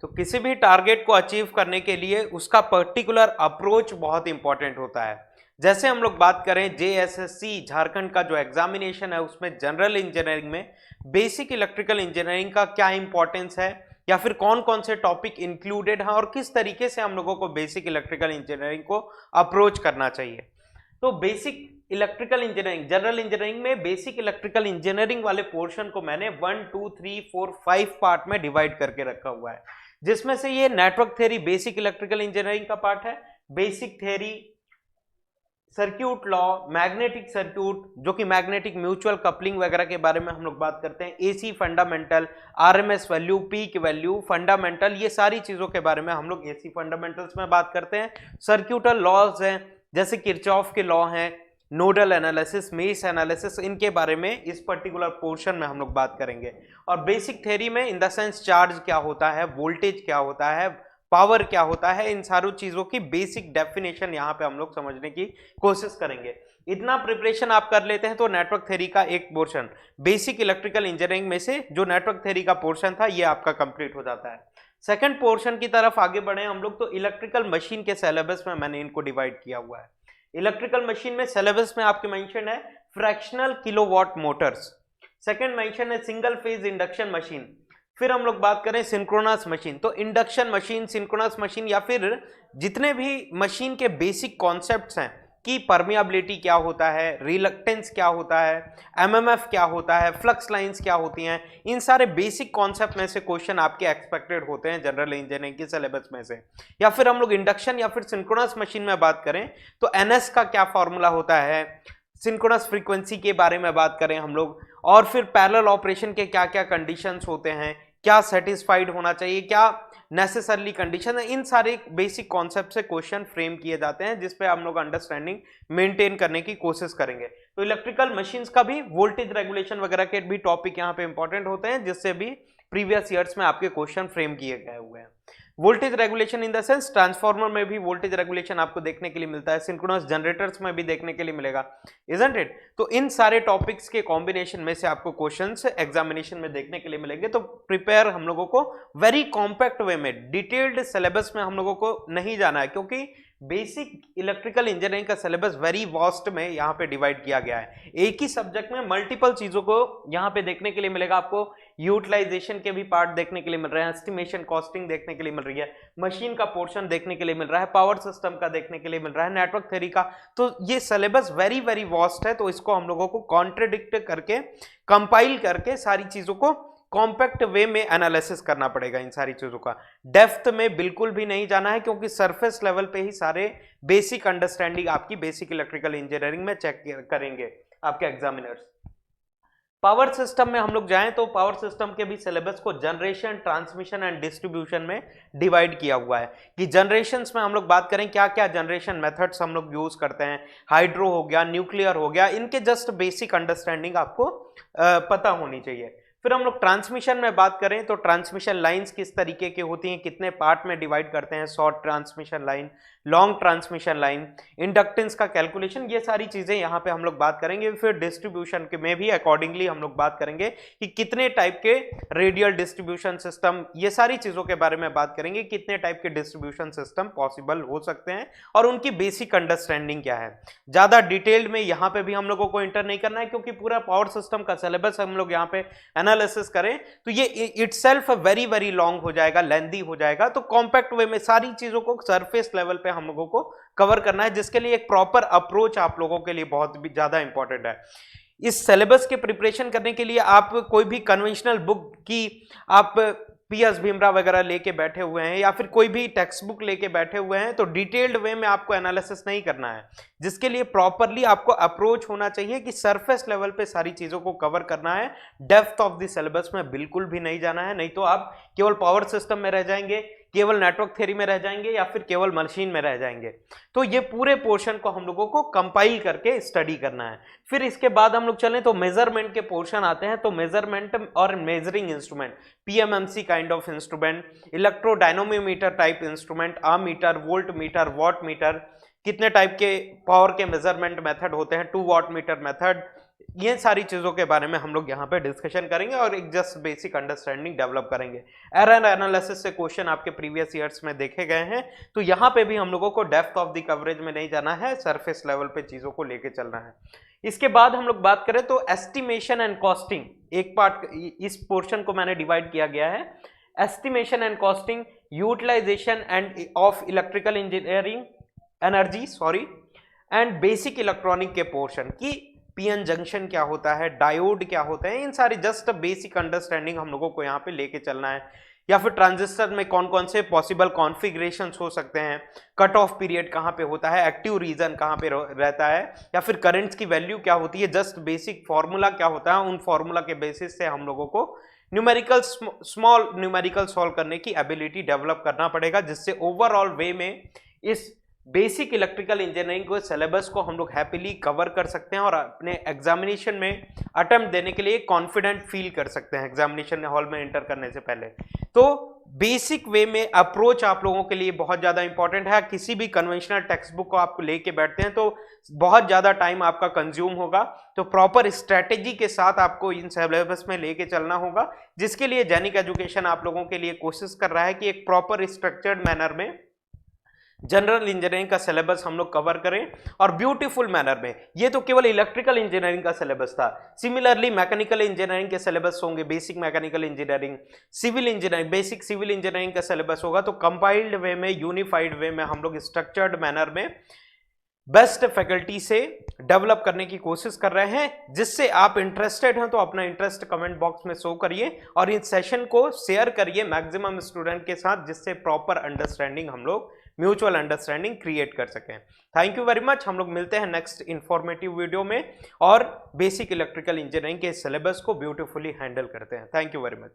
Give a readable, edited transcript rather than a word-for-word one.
तो किसी भी टारगेट को अचीव करने के लिए उसका पर्टिकुलर अप्रोच बहुत इंपॉर्टेंट होता है। जैसे हम लोग बात करें जेएसएससी झारखंड का जो एग्जामिनेशन है उसमें जनरल इंजीनियरिंग में बेसिक इलेक्ट्रिकल इंजीनियरिंग का क्या इंपॉर्टेंस है या फिर कौन कौन से टॉपिक इंक्लूडेड हैं और किस तरीके से हम लोगों को बेसिक इलेक्ट्रिकल इंजीनियरिंग को अप्रोच करना चाहिए। तो basic electrical engineering, general engineering में बेसिक इलेक्ट्रिकल इंजीनियरिंग वाले पोर्शन को मैंने 1 2 3 4 5 पार्ट में डिवाइड करके रखा हुआ है, जिसमें से ये network theory basic electrical engineering का पार्ट है, basic theory, circuit law, magnetic circuit जो कि मैग्नेटिक म्यूचुअल कपलिंग वगैरह के बारे में हम लोग बात करते हैं, AC fundamental, RMS value, peak value, fundamental, ये सारी चीजों के बारे में हम लोग एसी फंडामेंटल्स में बात करते हैं। सर्क्यूटल लॉज हैं जैसे किरचॉफ के लॉ हैं, नोडल एनालिसिस, मेश एनालिसिस, इनके बारे में इस पर्टिकुलर पोर्शन में हम लोग बात करेंगे। और बेसिक थ्योरी में इन द सेंस चार्ज क्या होता है, वोल्टेज क्या होता है, पावर क्या होता है, इन सारी चीजों की बेसिक डेफिनेशन यहाँ पे हम लोग समझने की कोशिश करेंगे। इतना प्रिपरेशन आप कर लेते हैं तो नेटवर्क थ्योरी का एक पोर्शन बेसिक इलेक्ट्रिकल इंजीनियरिंग में से जो नेटवर्क थ्योरी का पोर्शन था ये आपका कंप्लीट हो जाता है। सेकंड पोर्शन की तरफ आगे बढ़े हम लोग, तो इलेक्ट्रिकल मशीन के सिलेबस में मैंने इनको डिवाइड किया हुआ है। इलेक्ट्रिकल मशीन में सिलेबस में आपके मेंशन है fractional kilowatt Motors, second mention है सिंगल फेज इंडक्शन मशीन, फिर हम लोग बात करें सिंक्रोनस मशीन। तो इंडक्शन मशीन, सिंक्रोनस मशीन या फिर जितने भी मशीन के बेसिक कॉन्सेप्ट्स हैं कि परमियाबिलिटी क्या होता है, रिलक्टेंस क्या होता है, एमएमएफ क्या होता है, फ्लक्स लाइंस क्या होती हैं, इन सारे बेसिक कॉन्सेप्ट में से क्वेश्चन आपके एक्सपेक्टेड होते हैं जनरल इंजीनियरिंग के सिलेबस में से। या फिर हम लोग इंडक्शन या फिर सिंक्रोनस मशीन में बात करें तो एनएस का क्या फॉर्मूला होता है, सिंक्रोनस फ्रीक्वेंसी के बारे में बात करें हम लोग, और फिर पैरेलल ऑपरेशन के क्या क्या कंडीशंस होते हैं, क्या सेटिस्फाइड होना चाहिए, क्या नेसेसरली कंडीशन है, इन सारे बेसिक कॉन्सेप्ट से क्वेश्चन फ्रेम किए जाते हैं जिसपे हम लोग अंडरस्टैंडिंग मेंटेन करने की कोशिश करेंगे। तो इलेक्ट्रिकल मशीन्स का भी वोल्टेज रेगुलेशन वगैरह के भी टॉपिक यहाँ पे इंपॉर्टेंट होते हैं जिससे भी प्रीवियस ईयर्स में आपके क्वेश्चन फ्रेम किए गए हुए हैं। Voltage regulation in the sense transformer में भी वोल्टेज रेगुलेशन आपको देखने के लिए मिलता है, सिंक्रोनस जनरेटर्स में भी देखने के लिए मिलेगा, इजंट इट। तो इन सारे टॉपिक्स के कॉम्बिनेशन में से आपको क्वेश्चंस एग्जामिनेशन में देखने के लिए मिलेंगे। तो प्रिपेयर हम लोगों को वेरी कॉम्पैक्ट वे में, डिटेल्ड सिलेबस में हम लोगों को नहीं जाना है क्योंकि बेसिक इलेक्ट्रिकल इंजीनियरिंग का सिलेबस वेरी वास्ट में यहाँ पे डिवाइड किया गया है। एक ही सब्जेक्ट में मल्टीपल चीजों को यहाँ पे देखने के लिए मिलेगा। आपको यूटिलाइजेशन के भी पार्ट देखने के लिए मिल रहे हैं, एस्टिमेशन कॉस्टिंग देखने के लिए मिल रही है, मशीन का पोर्शन देखने के लिए मिल रहा है, पावर सिस्टम का देखने के लिए मिल रहा है, नेटवर्क थ्योरी का। तो ये सिलेबस वेरी वेरी वास्ट है, तो इसको हम लोगों को कॉन्ट्रडिक्ट करके, कंपाइल करके सारी चीजों को कॉम्पैक्ट वे में एनालिसिस करना पड़ेगा। इन सारी चीजों का डेप्थ में बिल्कुल भी नहीं जाना है क्योंकि सरफेस लेवल पे ही सारे बेसिक अंडरस्टैंडिंग आपकी बेसिक इलेक्ट्रिकल इंजीनियरिंग में चेक करेंगे आपके एग्जामिनर्स। पावर सिस्टम में हम लोग जाएं तो पावर सिस्टम के भी सिलेबस को जनरेशन, ट्रांसमिशन एंड डिस्ट्रीब्यूशन में डिवाइड किया हुआ है कि जनरेशंस में हम लोग बात करें क्या क्या जनरेशन मेथड्स हम लोग यूज करते हैं, हाइड्रो हो गया, न्यूक्लियर हो गया, इनके जस्ट बेसिक अंडरस्टैंडिंग आपको पता होनी चाहिए। फिर हम लोग ट्रांसमिशन में बात करें तो ट्रांसमिशन लाइंस किस तरीके की होती हैं, कितने पार्ट में डिवाइड करते हैं, short transmission line, long transmission line, inductance का कैलकुलेशन, ये सारी चीजें यहाँ पे हम लोग बात करेंगे। फिर डिस्ट्रीब्यूशन के में भी अकॉर्डिंगली हम लोग बात करेंगे कि कितने टाइप के रेडियल डिस्ट्रीब्यूशन सिस्टम, ये सारी चीजों के बारे में बात करेंगे, कितने टाइप के डिस्ट्रीब्यूशन सिस्टम पॉसिबल हो सकते हैं और उनकी बेसिक अंडरस्टैंडिंग क्या है। ज्यादा डिटेल्ड में यहाँ पे भी हम लोगों को इंटर नहीं करना है क्योंकि पूरा पावर सिस्टम का सिलेबस हम लोग यहाँ पे एनालिसिस करें तो ये इटसेल्फ वेरी वेरी लॉन्ग हो जाएगा, लेंदी हो जाएगा। तो कॉम्पैक्ट वे में सारी चीजों को सरफेस लेवल पे हम लोगों को कवर करना है, जिसके लिए एक प्रॉपर अप्रोच आप लोगों के लिए बहुत भी ज्यादा इंपॉर्टेंट है। इस सिलेबस के प्रिपरेशन करने के लिए आप कोई भी कन्वेंशनल बुक की आप पीएस भीमराव वगैरह लेके बैठे हुए हैं या फिर कोई भी टेक्स्ट बुक लेके बैठे हुए हैं तो डिटेल्ड वे में आपको एनालिसिस नहीं करना है, जिसके लिए प्रॉपरली आपको अप्रोच होना चाहिए कि सरफेस लेवल पे सारी चीजों को कवर करना है। डेप्थ ऑफ द सिलेबस में बिल्कुल भी नहीं जाना है, नहीं तो आप केवल पावर सिस्टम में रह जाएंगे, केवल नेटवर्क थ्योरी में रह जाएंगे या फिर केवल मशीन में रह जाएंगे। तो ये पूरे पोर्शन को हम लोगों को कंपाइल करके स्टडी करना है। फिर इसके बाद हम लोग चलें तो मेजरमेंट के पोर्शन आते हैं। तो मेजरमेंट और measuring instrument, PMMC kind of instrument, electrodynamometer type instrument, ammeter, volt meter, watt meter, कितने टाइप के पावर के मेजरमेंट मेथड होते हैं, 2 वॉट मीटर मेथड, ये सारी चीजों के बारे में हम लोग यहाँ पे डिस्कशन करेंगे और एक जस्ट बेसिक अंडरस्टैंडिंग डेवलप करेंगे। एरर एनालिसिस से क्वेश्चन आपके प्रीवियस ईयर्स में देखे गए हैं, तो यहाँ पे भी हम लोगों को डेप्थ ऑफ द कवरेज में नहीं जाना है, सरफेस लेवल पे चीजों को लेके चलना है। इसके बाद हम लोग बात करें तो एस्टिमेशन एंड कॉस्टिंग, एक पार्ट इस पोर्शन को मैंने डिवाइड किया गया है, estimation and costing, utilisation and of electrical engineering energy and basic electronic के पोर्शन की पीएन जंक्शन क्या होता है, डायोड क्या होता है, इन सारी जस्ट बेसिक अंडरस्टैंडिंग हम लोगों को यहाँ पे लेके चलना है। या फिर ट्रांजिस्टर में कौन कौन से पॉसिबल कॉन्फ़िगरेशंस हो सकते हैं, कट ऑफ पीरियड कहाँ पे होता है, एक्टिव रीजन कहाँ पे रहता है, या फिर करंट्स की वैल्यू क्या होती है, जस्ट बेसिक फॉर्मूला क्या होता है, उन फॉर्मूला के बेसिस से हम लोगों को न्यूमेरिकल स्मॉल न्यूमेरिकल सॉल्व करने की एबिलिटी डेवलप करना पड़ेगा, जिससे ओवरऑल वे में इस बेसिक इलेक्ट्रिकल इंजीनियरिंग को सिलेबस को हम लोग हैप्पीली कवर कर सकते हैं और अपने एग्जामिनेशन में अटेम्प्ट देने के लिए कॉन्फिडेंट फील कर सकते हैं एग्जामिनेशन हॉल में एंटर करने से पहले। तो बेसिक वे में अप्रोच आप लोगों के लिए बहुत ज्यादा इंपॉर्टेंट है। किसी भी कन्वेंशनल टेक्स्ट बुक को आप लेके बैठते हैं तो बहुत ज्यादा टाइम आपका कंज्यूम होगा, तो प्रॉपर स्ट्रेटेजी के साथ आपको इन सिलेबस में लेके चलना होगा, जिसके लिए जैनिक एजुकेशन आप लोगों के लिए कोशिश कर रहा है कि एक प्रॉपर स्ट्रक्चर्ड मैनर में जनरल इंजीनियरिंग का सिलेबस हम लोग कवर करें और ब्यूटीफुल मैनर में। ये तो केवल इलेक्ट्रिकल इंजीनियरिंग का सिलेबस था, सिमिलरली मैकेनिकल इंजीनियरिंग के सिलेबस होंगे, basic mechanical engineering, civil engineering, basic civil engineering का सिलेबस होगा। तो कंपाइल्ड वे में, यूनिफाइड वे में हम लोग स्ट्रक्चर्ड मैनर में बेस्ट फैकल्टी से डेवलप करने की कोशिश कर रहे हैं। जिससे आप इंटरेस्टेड हैं तो अपना इंटरेस्ट कमेंट बॉक्स में शो करिए और इस सेशन को शेयर करिए मैक्सिमम स्टूडेंट के साथ, जिससे प्रॉपर अंडरस्टैंडिंग हम लोग म्यूचुअल अंडरस्टैंडिंग क्रिएट कर सकें। Thank you very much. हम लोग मिलते हैं नेक्स्ट इंफॉर्मेटिव वीडियो में और बेसिक इलेक्ट्रिकल इंजीनियरिंग के सिलेबस को ब्यूटीफुली हैंडल करते हैं। Thank you very much.